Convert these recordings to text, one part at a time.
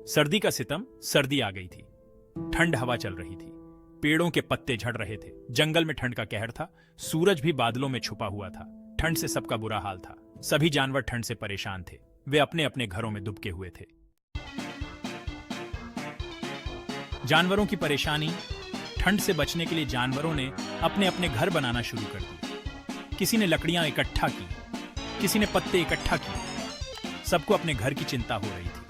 सर्दी का सितम, सर्दी आ गई थी। ठंड हवा चल रही थी, पेड़ों के पत्ते झड़ रहे थे, जंगल में ठंड का कहर था, सूरज भी बादलों में छुपा हुआ था। ठंड से सबका बुरा हाल था। सभी जानवर ठंड से परेशान थे। वे अपने अपने घरों में दुबके हुए थे। जानवरों की परेशानी। ठंड से बचने के लिए जानवरों ने अपने अपने घर बनाना शुरू कर दिए। किसी ने लकड़ियां इकट्ठा की, किसी ने पत्ते इकट्ठा किए। सबको अपने घर की चिंता हो रही थी।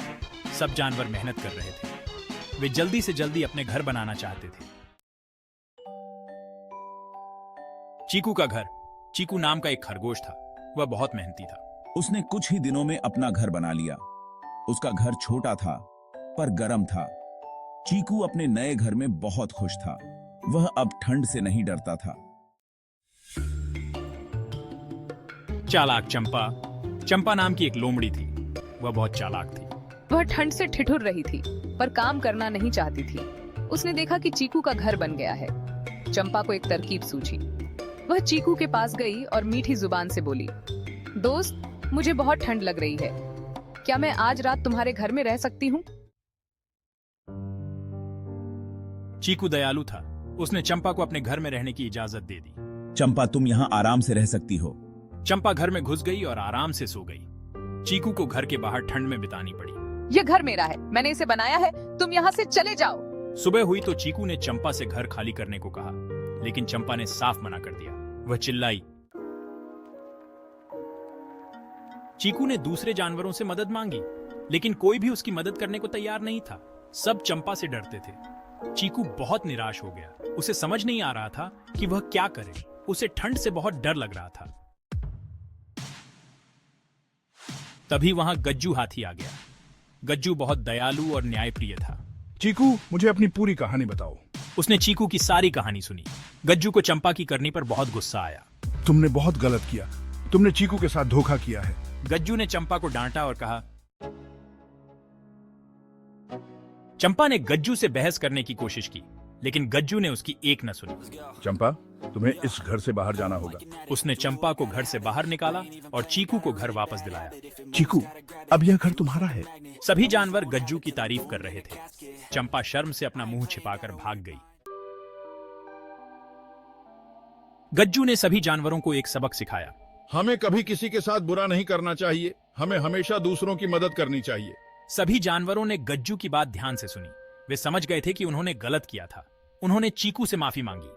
सब जानवर मेहनत कर रहे थे। वे जल्दी से जल्दी अपने घर बनाना चाहते थे। चीकू का घर। चीकू नाम का एक खरगोश था। वह बहुत मेहनती था। उसने कुछ ही दिनों में अपना घर बना लिया। उसका घर छोटा था पर गर्म था। चीकू अपने नए घर में बहुत खुश था। वह अब ठंड से नहीं डरता था। चालाक चंपा। चंपा नाम की एक लोमड़ी थी। वह बहुत चालाक थी। वह ठंड से ठिठुर रही थी पर काम करना नहीं चाहती थी। उसने देखा कि चीकू का घर बन गया है। चंपा को एक तरकीब सूझी। वह चीकू के पास गई और मीठी जुबान से बोली, दोस्त, मुझे बहुत ठंड लग रही है। क्या मैं आज रात तुम्हारे घर में रह सकती हूँ? चीकू दयालु था। उसने चंपा को अपने घर में रहने की इजाजत दे दी। चंपा, तुम यहाँ आराम से रह सकती हो। चंपा घर में घुस गई और आराम से सो गई। चीकू को घर के बाहर ठंड में बितानी पड़ी। यह घर मेरा है, मैंने इसे बनाया है, तुम यहाँ से चले जाओ। सुबह हुई तो चीकू ने चंपा से घर खाली करने को कहा, लेकिन चंपा ने साफ मना कर दिया। वह चिल्लाई। चीकू ने दूसरे जानवरों से मदद मांगी, लेकिन कोई भी उसकी मदद करने को तैयार नहीं था। सब चंपा से डरते थे। चीकू बहुत निराश हो गया। उसे समझ नहीं आ रहा था कि वह क्या करे। उसे ठंड से बहुत डर लग रहा था। तभी वहां गज्जू हाथी आ गया। गज्जू बहुत दयालु और न्यायप्रिय था। चीकू, मुझे अपनी पूरी कहानी बताओ। उसने चीकू की सारी कहानी सुनी। गज्जू को चंपा की करनी पर बहुत गुस्सा आया। तुमने बहुत गलत किया। तुमने चीकू के साथ धोखा किया है। गज्जू ने चंपा को डांटा और कहा। चंपा ने गज्जू से बहस करने की कोशिश की, लेकिन गज्जू ने उसकी एक न सुनी। चंपा, तुम्हें इस घर से बाहर जाना होगा। उसने चंपा को घर से बाहर निकाला और चीकू को घर वापस दिलाया। चीकू, अब यह घर तुम्हारा है। सभी जानवर गज्जू की तारीफ कर रहे थे। चंपा शर्म से अपना मुंह छिपाकर भाग गई। गज्जू ने सभी जानवरों को एक सबक सिखाया। हमें कभी किसी के साथ बुरा नहीं करना चाहिए। हमें हमेशा दूसरों की मदद करनी चाहिए। सभी जानवरों ने गज्जू की बात ध्यान से सुनी। वे समझ गए थे कि उन्होंने गलत किया था। उन्होंने चीकू से माफी मांगी।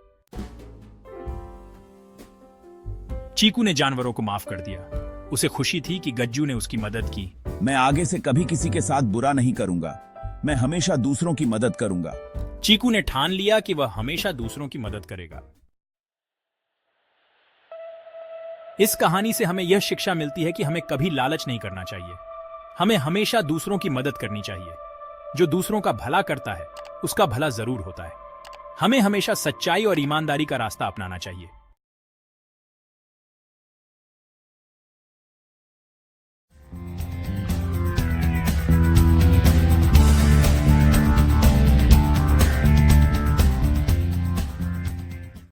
चीकू ने जानवरों को माफ कर दिया। उसे खुशी थी कि गज्जू ने उसकी मदद की। मैं आगे से कभी किसी के साथ बुरा नहीं करूंगा। मैं हमेशा दूसरों की मदद करूंगा। चीकू ने ठान लिया कि वह हमेशा दूसरों की मदद करेगा। इस कहानी से हमें यह शिक्षा मिलती है कि हमें कभी लालच नहीं करना चाहिए। हमें हमेशा दूसरों की मदद करनी चाहिए। जो दूसरों का भला करता है, उसका भला जरूर होता है। हमें हमेशा सच्चाई और ईमानदारी का रास्ता अपनाना चाहिए।